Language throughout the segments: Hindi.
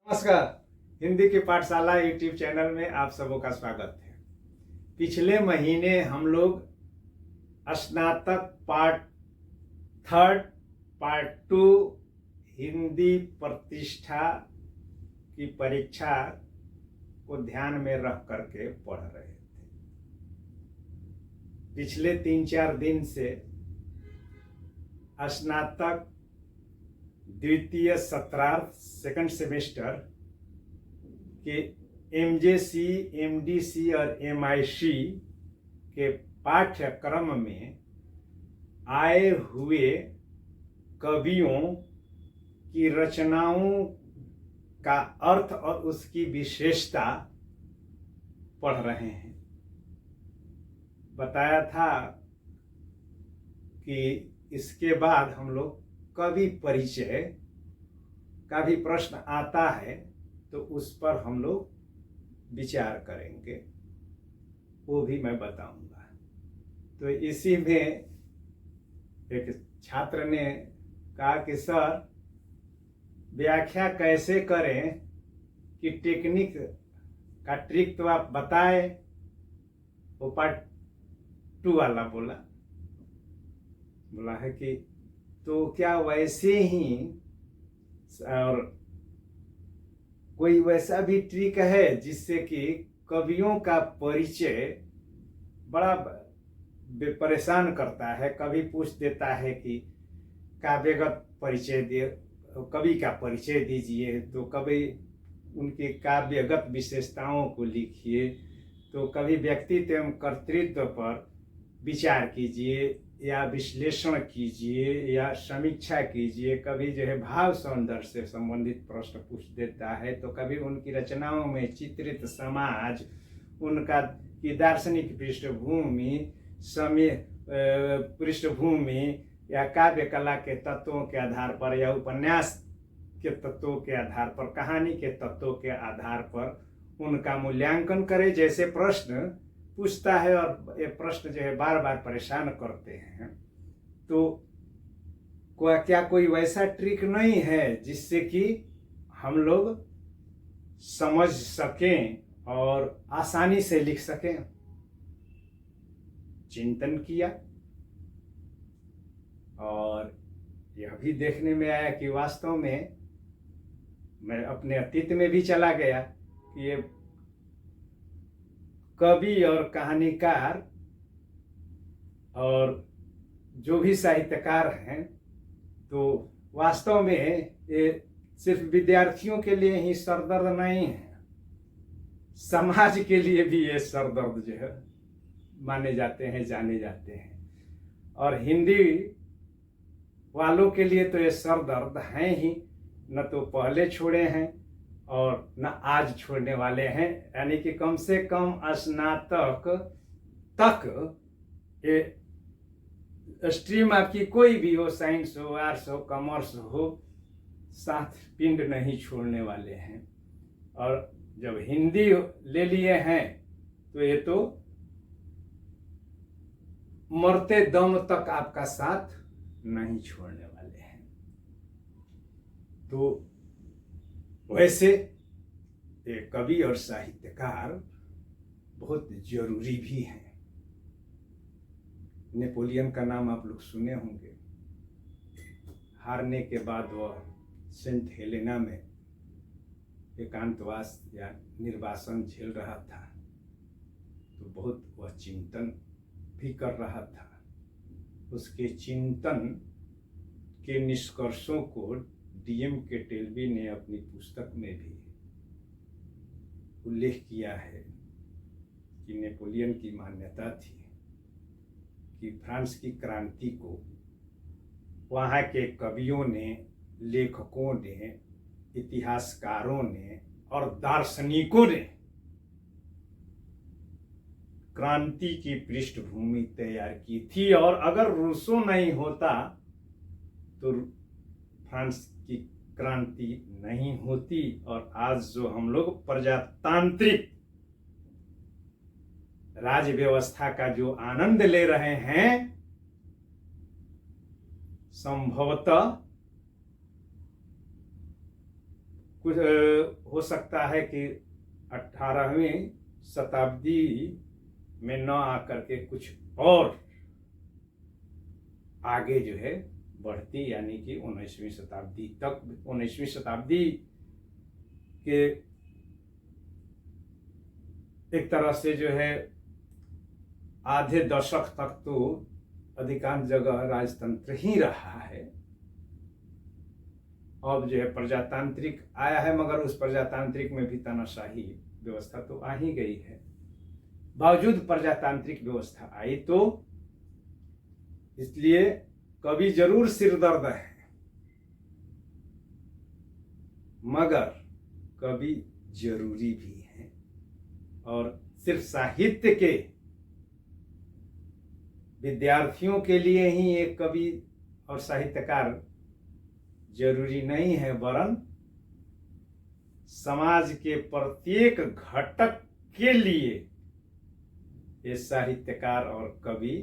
नमस्कार। हिंदी की पाठशाला यूट्यूब चैनल में आप सबों का स्वागत है। पिछले महीने हम लोग स्नातक part third part two Hindi प्रतिष्ठा की परीक्षा को ध्यान में रख करके पढ़ रहे थे। पिछले 3-4 दिन से स्नातक द्वितीय सत्रार्थ सेकंड सेमेस्टर के एमजेसी, एमडीसी और एमआईसी के पाठ्यक्रम में आए हुए कवियों की रचनाओं का अर्थ और उसकी विशेषता पढ़ रहे हैं। बताया था कि इसके बाद हम लोग कवि परिचय का भी प्रश्न आता है तो उस पर हम लोग विचार करेंगे, वो भी मैं बताऊंगा। तो इसी में एक छात्र ने कहा कि सर व्याख्या कैसे करें कि टेक्निक का ट्रिक तो आप बताए। वो पार्ट 2 वाला बोला है कि तो क्या वैसे ही और कोई वैसा भी ट्रिक है जिससे कि कवियों का परिचय बड़ा परेशान करता है। कभी पूछ देता है कि काव्यगत परिचय दे, कवि का परिचय दीजिए, तो कभी उनके काव्यगत विशेषताओं को लिखिए, तो कभी व्यक्तित्व एवं कर्तृत्व पर विचार कीजिए या विश्लेषण कीजिए या समीक्षा कीजिए। कभी जो है भाव सौंदर्य से संबंधित प्रश्न पूछ देता है, तो कभी उनकी रचनाओं में चित्रित समाज, उनका की दार्शनिक पृष्ठभूमि, समय पृष्ठभूमि या काव्य कला के तत्वों के आधार पर या उपन्यास के तत्वों के आधार पर, कहानी के तत्वों के आधार पर उनका मूल्यांकन करे। जैसे प्रश्न पूछता है और ये प्रश्न जो है बार बार परेशान करते हैं, तो क्या कोई वैसा ट्रिक नहीं है जिससे कि हम लोग समझ सकें और आसानी से लिख सकें। चिंतन किया और यह भी देखने में आया कि वास्तव में मैं अपने अतीत में भी चला गया कि ये कवि और कहानीकार और जो भी साहित्यकार हैं, तो वास्तव में ये सिर्फ विद्यार्थियों के लिए ही सरदर्द नहीं है, समाज के लिए भी ये सरदर्द जो है माने जाते हैं, जाने जाते हैं। और हिंदी वालों के लिए तो ये सरदर्द हैं ही, न तो पहले छोड़े हैं और न आज छोड़ने वाले हैं। यानी कि कम से कम स्नातक तक ये स्ट्रीम आपकी कोई भी हो, साइंस हो, आर्ट्स हो, कॉमर्स हो, साथ पिंड नहीं छोड़ने वाले हैं। और जब हिंदी ले लिए हैं तो ये तो मरते दम तक आपका साथ नहीं छोड़ने वाले हैं। तो वैसे ये कवि और साहित्यकार बहुत जरूरी भी हैं। नेपोलियन का नाम आप लोग सुने होंगे। हारने के बाद वह सेंट हेलेना में एकांतवास या निर्वासन झेल रहा था, तो बहुत वह चिंतन भी कर रहा था। उसके चिंतन के निष्कर्षों को डीएम केटेल्बी ने अपनी पुस्तक में भी उल्लेख किया है कि नेपोलियन की मान्यता थी कि फ्रांस की क्रांति को वहाँ के कवियों ने, लेखकों ने, इतिहासकारों ने और दार्शनिकों ने क्रांति की पृष्ठभूमि तैयार की थी। और अगर रूसो नहीं होता तो फ्रांस की क्रांति नहीं होती। और आज जो हम लोग प्रजातांत्रिक राज व्यवस्था का जो आनंद ले रहे हैं, संभवतः कुछ हो सकता है कि 18वीं शताब्दी में न आकर के कुछ और आगे जो है बढ़ती, यानी कि 19वीं शताब्दी तक, 19वीं शताब्दी के एक तरह से जो है आधे दशक तक तो अधिकांश जगह राजतंत्र ही रहा है। अब जो है प्रजातांत्रिक आया है, मगर उस प्रजातांत्रिक में भी तानाशाही व्यवस्था तो आ ही गई है। बावजूद प्रजातांत्रिक व्यवस्था आई तो इसलिए कभी जरूर सिरदर्द है, मगर कभी जरूरी भी है। और सिर्फ साहित्य के विद्यार्थियों के लिए ही एक कवि और साहित्यकार जरूरी नहीं है, वरन समाज के प्रत्येक घटक के लिए ये साहित्यकार और कवि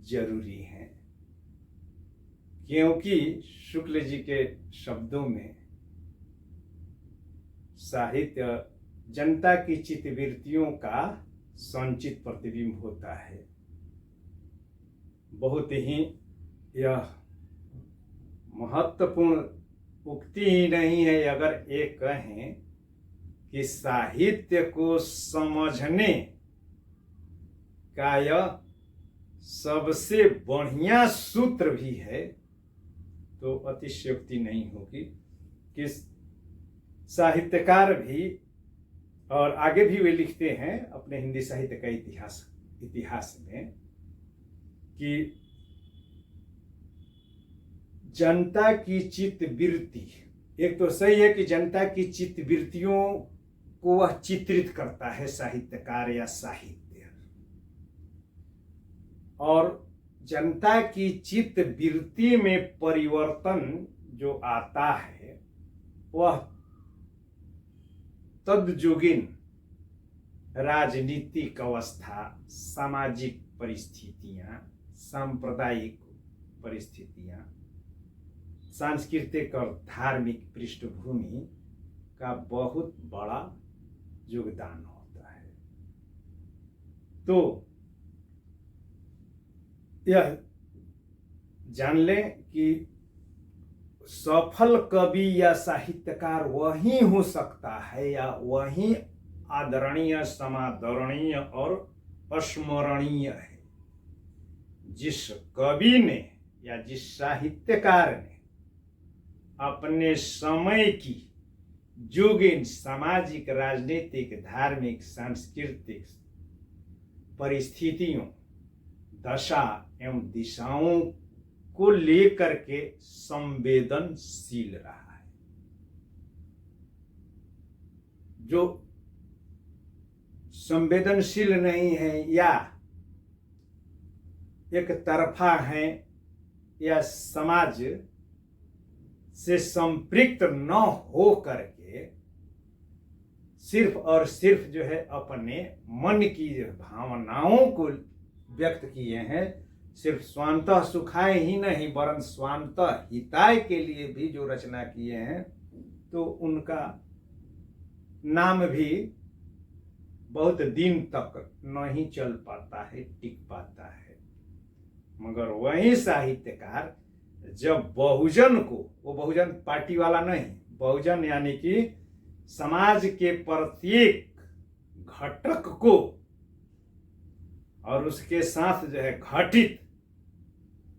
जरूरी हैं। क्योंकि शुक्ल जी के शब्दों में साहित्य जनता की चित्तवृत्तियों का संचित प्रतिबिंब होता है। बहुत ही यह महत्वपूर्ण उक्ति ही नहीं है अगर एक कहें कि साहित्य को समझने का यह सबसे बढ़िया सूत्र भी है, तो अतिशयोक्ति नहीं होगी कि साहित्यकार भी, और आगे भी वे लिखते हैं अपने हिंदी साहित्य का इतिहास में कि जनता की चित्तवृत्ति, एक तो सही है कि जनता की चित्तवृत्तियों को वह चित्रित करता है साहित्यकार या साहित्य, और जनता की चित्तवृत्ति में परिवर्तन जो आता है वह तद्जुगिन राजनीतिक अवस्था, सामाजिक परिस्थितियां, सांप्रदायिक परिस्थितियां, सांस्कृतिक और धार्मिक पृष्ठभूमि का बहुत बड़ा योगदान होता है। तो यह जान लें कि सफल कवि या साहित्यकार वही हो सकता है या वही आदरणीय, समादरणीय और स्मरणीय है जिस कवि ने या जिस साहित्यकार ने अपने समय की जोगिन सामाजिक, राजनीतिक, धार्मिक, सांस्कृतिक परिस्थितियों, दशा एवं दिशाओं को लेकर के संवेदनशील रहा है। जो संवेदनशील नहीं है या एक तरफा है या समाज से संपृक्त न हो करके सिर्फ और सिर्फ जो है अपने मन की भावनाओं को व्यक्त किए हैं, सिर्फ स्वांतः सुखाय ही नहीं वरन स्वांतः हिताय के लिए भी जो रचना किए हैं, तो उनका नाम भी बहुत दिन तक नहीं चल पाता है, टिक पाता है। मगर वही साहित्यकार जब बहुजन को, वो बहुजन पार्टी वाला नहीं, बहुजन यानी कि समाज के प्रत्येक घटक को और उसके साथ जो है घटित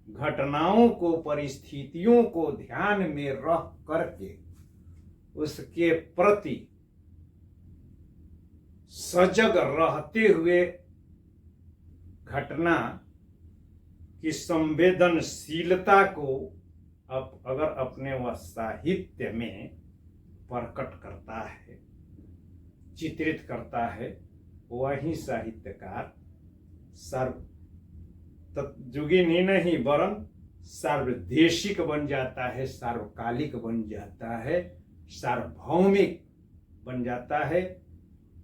घटनाओं को, परिस्थितियों को ध्यान में रख करके उसके प्रति सजग रहते हुए घटना की संवेदनशीलता को अगर अपने वह साहित्य में प्रकट करता है, चित्रित करता है, वही साहित्यकार तत्जुगिन ही नहीं वरन सार्वदेशिक बन जाता है, सार्वकालिक बन जाता है, सार्वभौमिक बन जाता है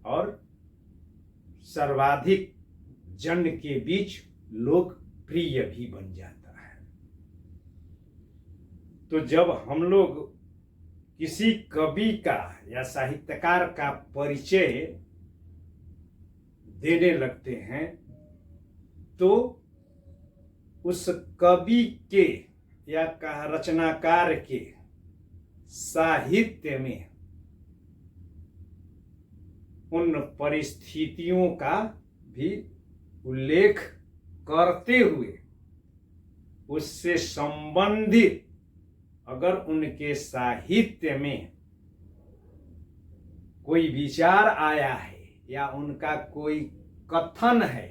और सर्वाधिक जन के बीच लोकप्रिय भी बन जाता है। तो जब हम लोग किसी कवि का या साहित्यकार का परिचय देने लगते हैं तो उस कवि के या रचनाकार के साहित्य में उन परिस्थितियों का भी उल्लेख करते हुए उससे संबंधित अगर उनके साहित्य में कोई विचार आया है या उनका कोई कथन है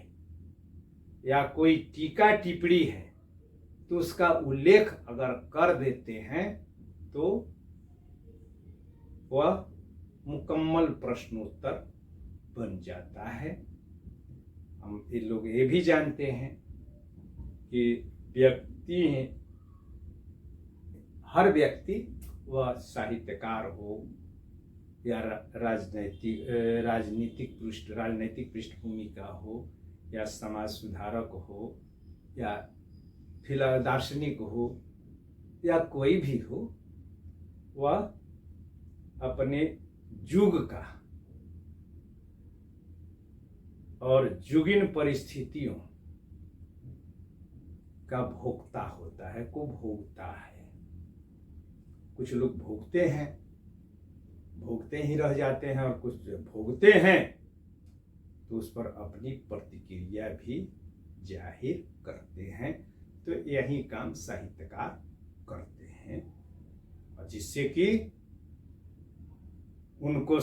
या कोई टीका टिप्पणी है तो उसका उल्लेख अगर कर देते हैं तो वह मुकम्मल प्रश्नोत्तर बन जाता है। हम ये लोग ये भी जानते हैं कि हर व्यक्ति वह साहित्यकार हो या राजनीतिक पृष्ठभूमि का हो या समाज सुधारक हो या दार्शनिक हो या कोई भी हो, वह अपने युग का और युगीन परिस्थितियों का भोक्ता होता है, को भोगता है। कुछ लोग भोगते ही रह जाते हैं और कुछ भोगते हैं तो उस पर अपनी प्रतिक्रिया भी जाहिर करते हैं। तो यही काम साहित्यकार करते हैं और जिससे कि उनका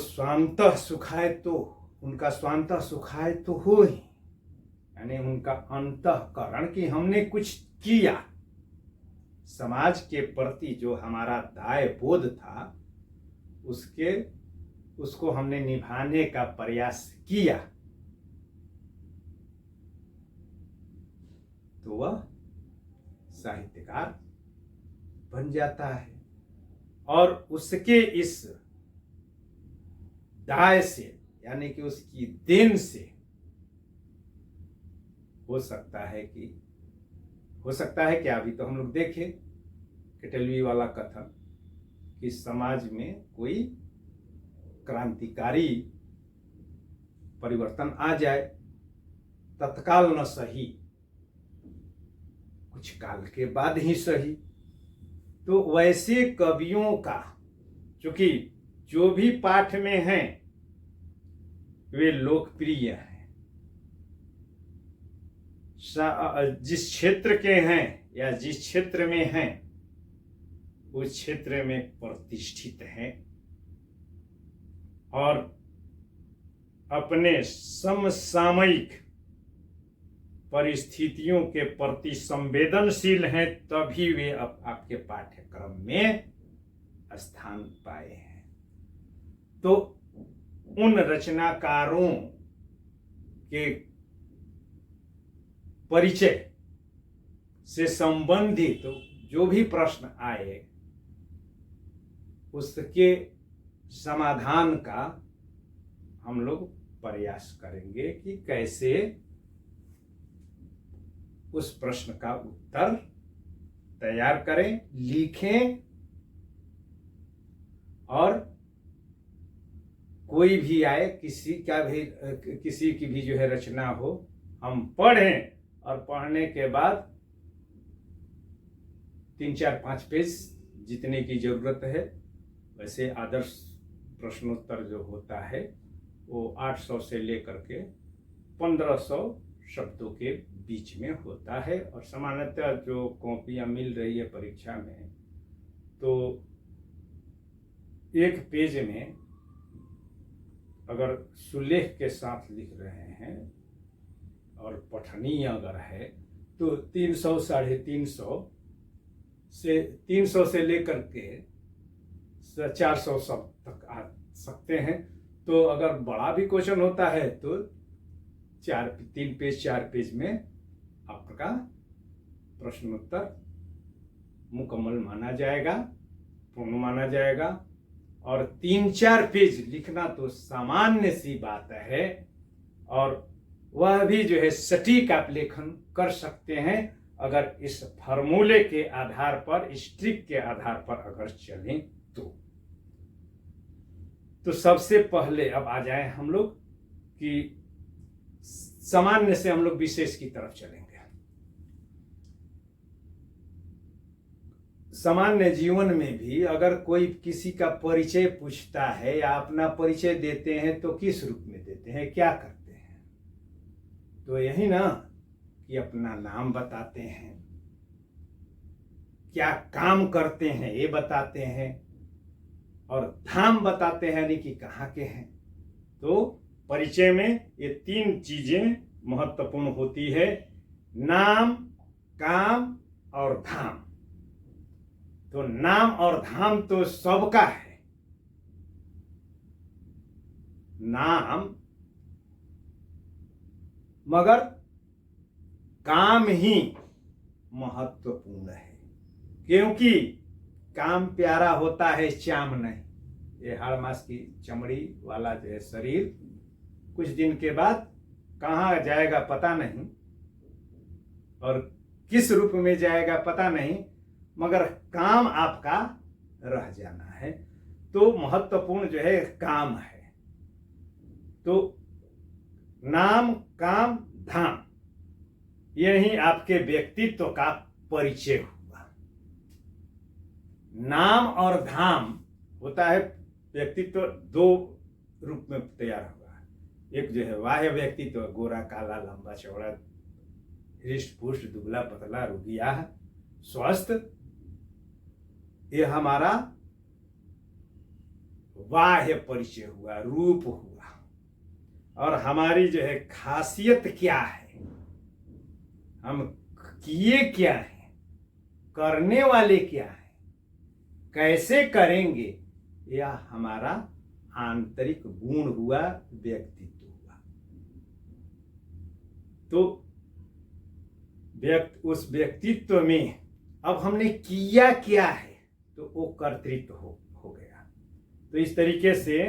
स्वांतः सुखाए तो हो ही, यानी उनका अंतःकरण कि हमने कुछ किया, समाज के प्रति जो हमारा दायबोध था उसको हमने निभाने का प्रयास किया, तो वह साहित्यकार बन जाता है। और उसके इस दाय से यानी कि उसकी देन से हो सकता है कि अभी तो हम लोग देखें केटलवी वाला कथन कि समाज में कोई क्रांतिकारी परिवर्तन आ जाए, तत्काल न सही, कुछ काल के बाद ही सही। तो वैसे कवियों का चूंकि जो भी पाठ में हैं वे लोकप्रिय हैं, जिस क्षेत्र के हैं या जिस क्षेत्र में हैं उस क्षेत्र में प्रतिष्ठित हैं और अपने समसामयिक परिस्थितियों के प्रति संवेदनशील हैं, तभी वे आपके पाठ्यक्रम में स्थान पाए हैं। तो उन रचनाकारों के परिचय से संबंधित जो भी प्रश्न आए उसके समाधान का हम लोग प्रयास करेंगे कि कैसे उस प्रश्न का उत्तर तैयार करें, लिखें और कोई भी आए, किसी की भी जो है रचना हो, हम पढ़ें और पढ़ने के बाद 3-4-5 पेज जितने की जरूरत है, वैसे आदर्श प्रश्नोत्तर जो होता है वो 800 से लेकर के 1500 शब्दों के बीच में होता है। और सामान्यतः जो कॉपियां मिल रही है परीक्षा में, तो एक पेज में अगर सुलेख के साथ लिख रहे हैं और पठनीय अगर है तो 300 350 से लेकर के 400 शब्द तक आ सकते हैं। तो अगर बड़ा भी क्वेश्चन होता है तो 4 पेज में आपका प्रश्नोत्तर मुकम्मल माना जाएगा, पूर्ण माना जाएगा। और 3-4 पेज लिखना तो सामान्य सी बात है और वह भी जो है सटीक आप लेखन कर सकते हैं अगर इस फार्मूले के आधार पर, इस ट्रिक के आधार पर अगर चलें तो। तो सबसे पहले अब आ जाए हम लोग कि सामान्य से हम लोग विशेष की तरफ चलेंगे। सामान्य जीवन में भी अगर कोई किसी का परिचय पूछता है या अपना परिचय देते हैं तो किस रूप में देते हैं, क्या करते हैं? तो यही ना कि अपना नाम बताते हैं, क्या काम करते हैं ये बताते हैं, और धाम बताते हैं, यानी कि कहाँ के हैं। तो परिचय में ये 3 चीजें महत्वपूर्ण होती है, नाम, काम और धाम। तो नाम और धाम तो सबका है, नाम, मगर काम ही महत्वपूर्ण है, क्योंकि काम प्यारा होता है, चाम नहीं। ये हाड़ मास की चमड़ी वाला जो है शरीर कुछ दिन के बाद कहाँ जाएगा पता नहीं, और किस रूप में जाएगा पता नहीं, मगर काम आपका रह जाना है। तो महत्वपूर्ण जो है काम है। तो नाम, काम, धाम, यही आपके व्यक्तित्व का परिचय हुआ। नाम और धाम होता है, व्यक्तित्व 2 रूप में तैयार हुआ। एक जो है बाह्य व्यक्तित्व, गोरा काला लंबा चौड़ा, हृष्ट पुष्ट दुबला पतला रुगिया स्वस्थ, ये हमारा बाह्य परिचय हुआ, रूप हुआ। और हमारी जो है खासियत क्या है, हम किए क्या हैं, करने वाले क्या हैं, कैसे करेंगे, यह हमारा आंतरिक गुण हुआ, व्यक्तित्व हुआ। तो उस व्यक्तित्व में अब हमने किया क्या है, तो वो कर्तृत्व हो गया। तो इस तरीके से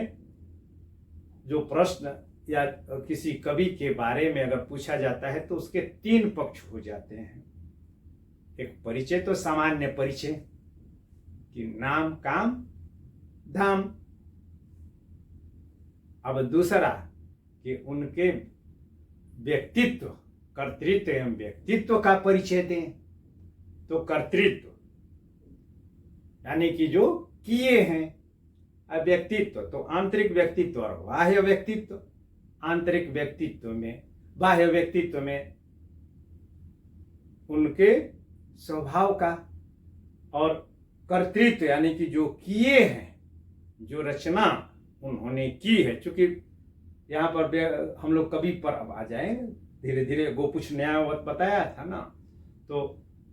जो प्रश्न या किसी कवि के बारे में अगर पूछा जाता है तो उसके 3 पक्ष हो जाते हैं। एक परिचय तो सामान्य परिचय कि नाम, काम, धाम। अब दूसरा कि उनके व्यक्तित्व, कर्तृत्व एवं व्यक्तित्व का परिचय दें। तो कर्तृत्व यानी कि जो किए हैं, व्यक्तित्व तो आंतरिक व्यक्तित्व और बाह्य व्यक्तित्व। आंतरिक व्यक्तित्व में, बाह्य व्यक्तित्व में उनके स्वभाव का, और कर्तृत्व यानी कि जो किए हैं, जो रचना उन्होंने की है। चूंकि यहाँ पर हम लोग कवि पर अब आ जाए धीरे धीरे, गोपुछ न्यायवत बताया था ना, तो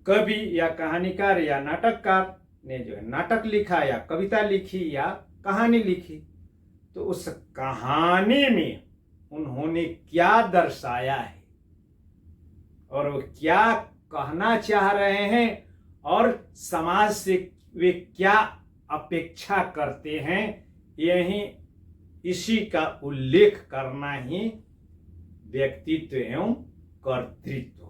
कवि या कहानीकार या नाटककार ने जो है नाटक लिखा या कविता लिखी या कहानी लिखी, तो उस कहानी में उन्होंने क्या दर्शाया है और वो क्या कहना चाह रहे हैं और समाज से वे क्या अपेक्षा करते हैं, यही इसी का उल्लेख करना ही व्यक्तित्व एवं कर्तृत्व